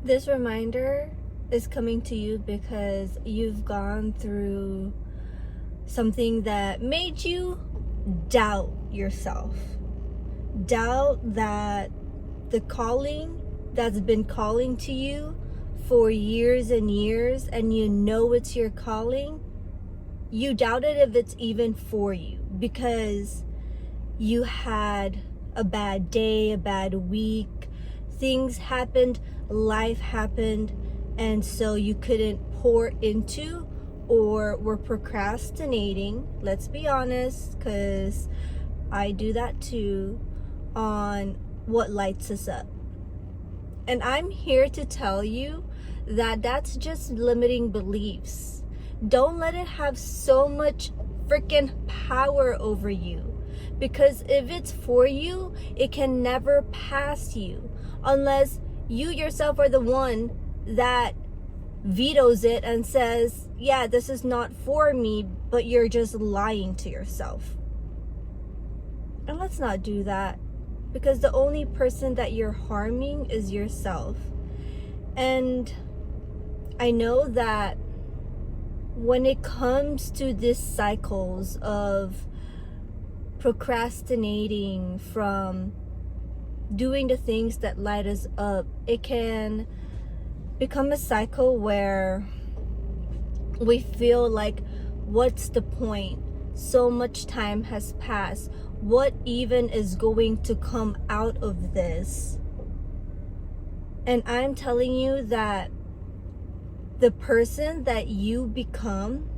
This reminder is coming to you because you've gone through something that made you doubt yourself. Doubt that the calling that's been calling to you for years and years, and you know it's your calling, you doubted if it's even for you because you had a bad day, a bad week, things happened, life happened, and so you couldn't pour into or were procrastinating, let's be honest, because I do that too, on what lights us up. And I'm here to tell you that that's just limiting beliefs. Don't let it have so much freaking power over you. Because if it's for you, it can never pass you. Unless you yourself are the one that vetoes it and says, yeah, this is not for me, but you're just lying to yourself. And let's not do that. Because the only person that you're harming is yourself. And I know that when it comes to these cycles of procrastinating from doing the things that light us up, it can become a cycle where we feel like, what's the point? So much time has passed. What even is going to come out of this? And I'm telling you that the person that you become,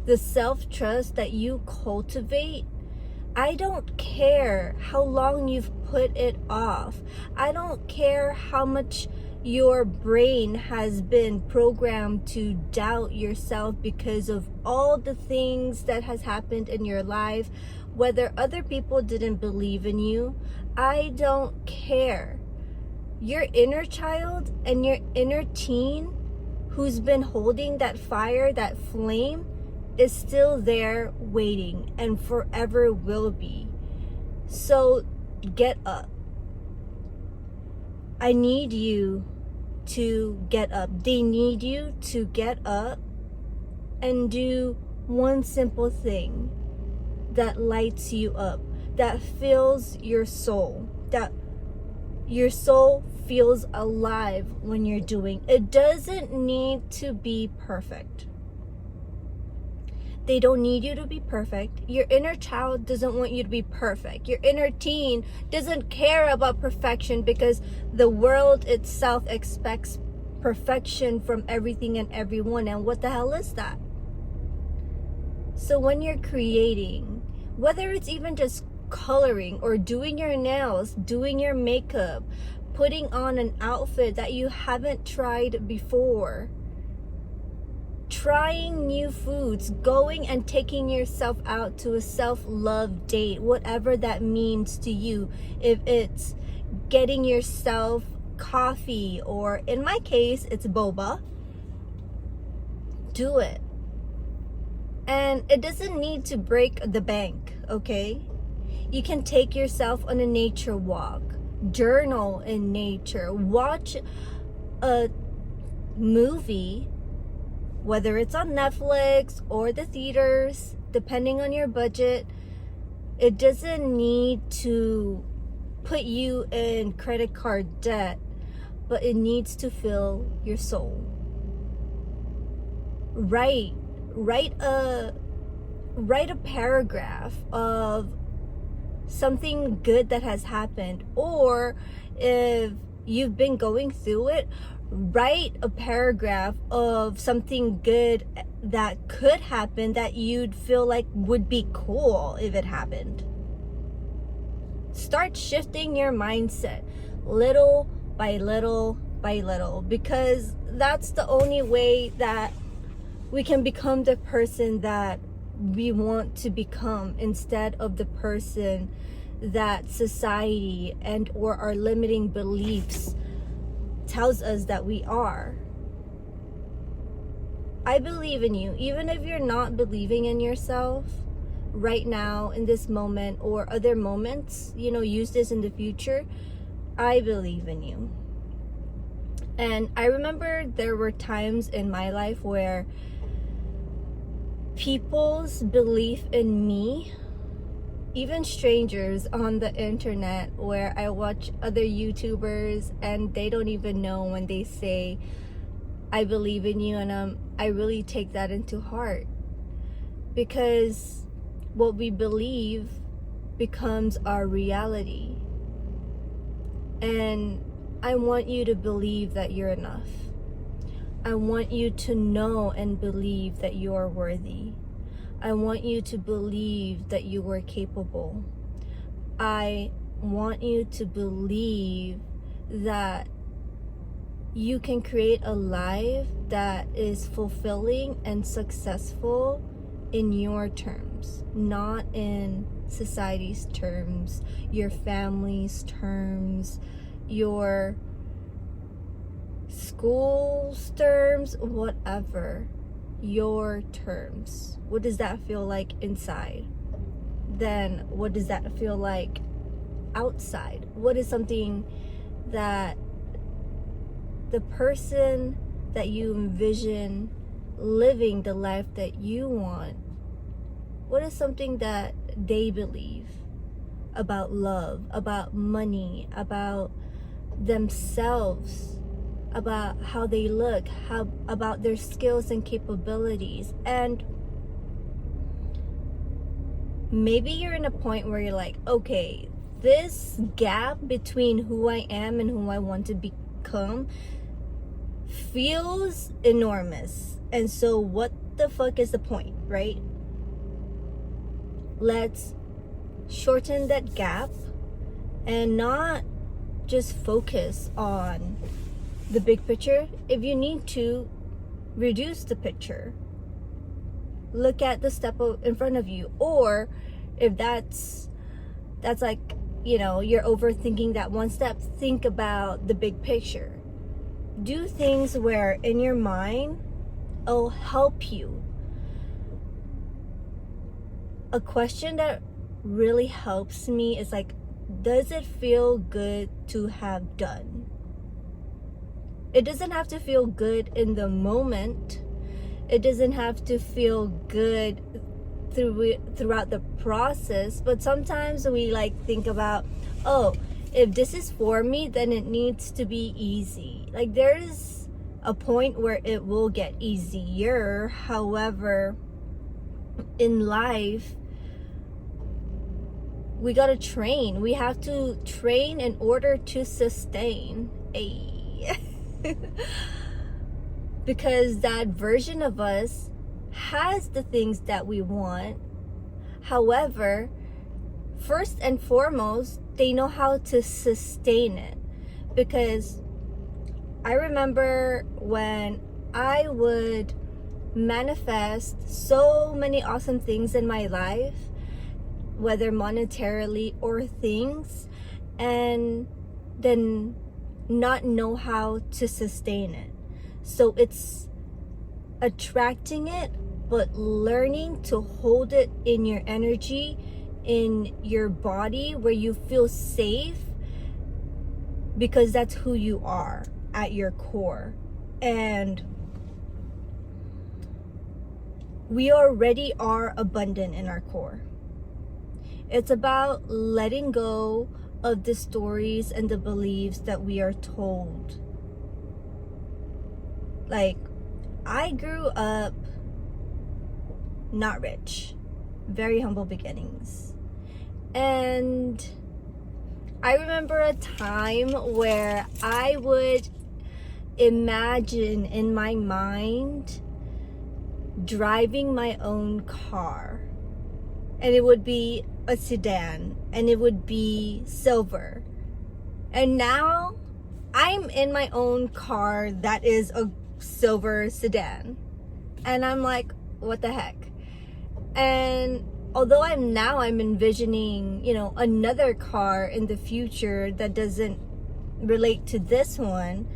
the self-trust that you cultivate, I don't care how long you've put it off. I don't care how much your brain has been programmed to doubt yourself because of all the things that has happened in your life, whether other people didn't believe in you. I don't care. Your inner child and your inner teen who's been holding that fire, that flame, is still there waiting and forever will be. So get up. I need you to get up. They need you to get up and do one simple thing that lights you up, that fills your soul, that your soul feels alive when you're doing. It doesn't need to be perfect. They don't need you to be perfect. Your inner child doesn't want you to be perfect. Your inner teen doesn't care about perfection because the world itself expects perfection from everything and everyone. And what the hell is that? So when you're creating, whether it's even just coloring or doing your nails, doing your makeup, putting on an outfit that you haven't tried before, trying new foods, going and taking yourself out to a self-love date, whatever that means to you. If it's getting yourself coffee, or in my case, it's boba, do it. And it doesn't need to break the bank, okay? You can take yourself on a nature walk, journal in nature, watch a movie, whether it's on Netflix or the theaters, depending on your budget. It doesn't need to put you in credit card debt, but it needs to fill your soul. Write a paragraph of something good that has happened, or if you've been going through it, write a paragraph of something good that could happen that you'd feel like would be cool if it happened. Start shifting your mindset little by little by little, because that's the only way that we can become the person that we want to become, instead of the person that society and or our limiting beliefs tells us that we are. I believe in you. Even if you're not believing in yourself right now in this moment or other moments, use this in the future, I believe in you. And I remember there were times in my life where people's belief in me, even strangers on the internet, where I watch other YouTubers and they don't even know when they say, I believe in you, and I really take that into heart, because what we believe becomes our reality. And I want you to believe that you're enough. I want you to know and believe that you are worthy. I want you to believe that you are capable. I want you to believe that you can create a life that is fulfilling and successful in your terms, not in society's terms, your family's terms, your school's terms, whatever. Your terms. What does that feel like inside? Then what does that feel like outside? What is something that the person that you envision living the life that you want, what is something that they believe about love, about money, about themselves, about how they look, about their skills and capabilities? And maybe you're in a point where you're like, okay, this gap between who I am and who I want to become feels enormous. And so what the fuck is the point, right? Let's shorten that gap and not just focus on the big picture. If you need to, reduce the picture. Look at the step in front of you. Or if that's like, you're overthinking that one step, think about the big picture. Do things where in your mind it'll help you. A question that really helps me is like, does it feel good to have done? It doesn't have to feel good in the moment. It doesn't have to feel good throughout the process. But sometimes we think about, oh, if this is for me, then it needs to be easy. Like, there's a point where it will get easier. However, in life, we gotta train. We have to train in order to sustain. Because that version of us has the things that we want. However, first and foremost, they know how to sustain it. Because I remember when I would manifest so many awesome things in my life, whether monetarily or things, and then not know how to sustain it. So it's attracting it, but learning to hold it in your energy, in your body, where you feel safe, because that's who you are at your core. And we already are abundant in our core. It's about letting go of the stories and the beliefs that we are told. Like, I grew up not rich, very humble beginnings. And I remember a time where I would imagine in my mind driving my own car. And it would be a sedan, and it would be silver. And now I'm in my own car that is a silver sedan. And I'm like, what the heck? And although I'm envisioning, another car in the future that doesn't relate to this one,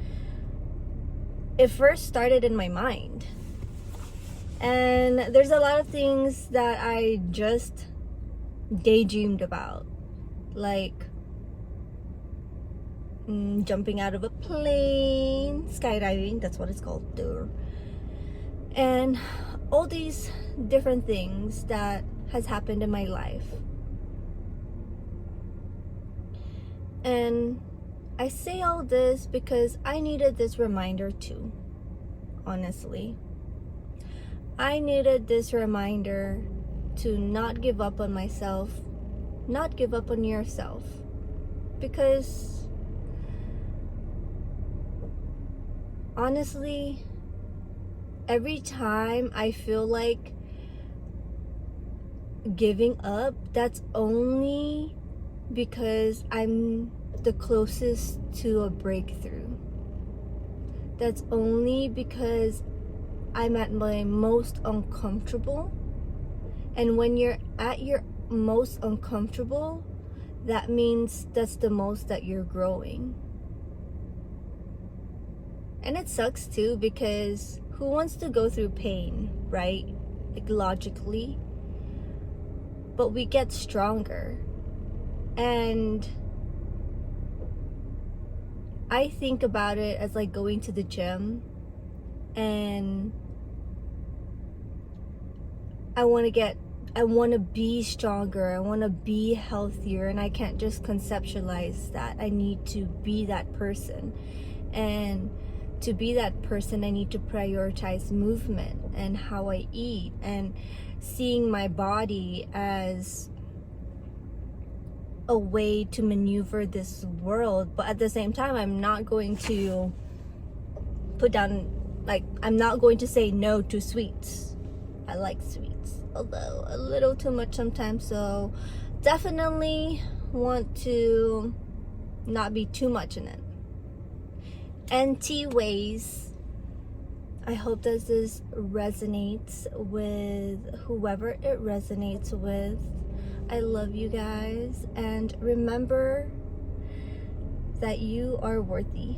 it first started in my mind. And there's a lot of things that I just daydreamed about. Like, jumping out of a plane, skydiving, that's what it's called, duh. And all these different things that has happened in my life. And I say all this because I needed this reminder too, honestly. I needed this reminder to not give up on myself, not give up on yourself. Because honestly, every time I feel like giving up, that's only because I'm the closest to a breakthrough. That's only because I'm at my most uncomfortable. And when you're at your most uncomfortable, that means that's the most that you're growing. And it sucks too, because who wants to go through pain, right? Like logically. But we get stronger. And I think about it as like going to the gym, and I want to be stronger, I want to be healthier, and I can't just conceptualize that. I need to be that person. And to be that person, I need to prioritize movement and how I eat, and seeing my body as a way to maneuver this world. But at the same time, I'm not going to I'm not going to say no to sweets. I like sweets, although a little too much sometimes, so definitely want to not be too much in it. NT ways, I hope that this resonates with whoever it resonates with. I love you guys, and remember that you are worthy.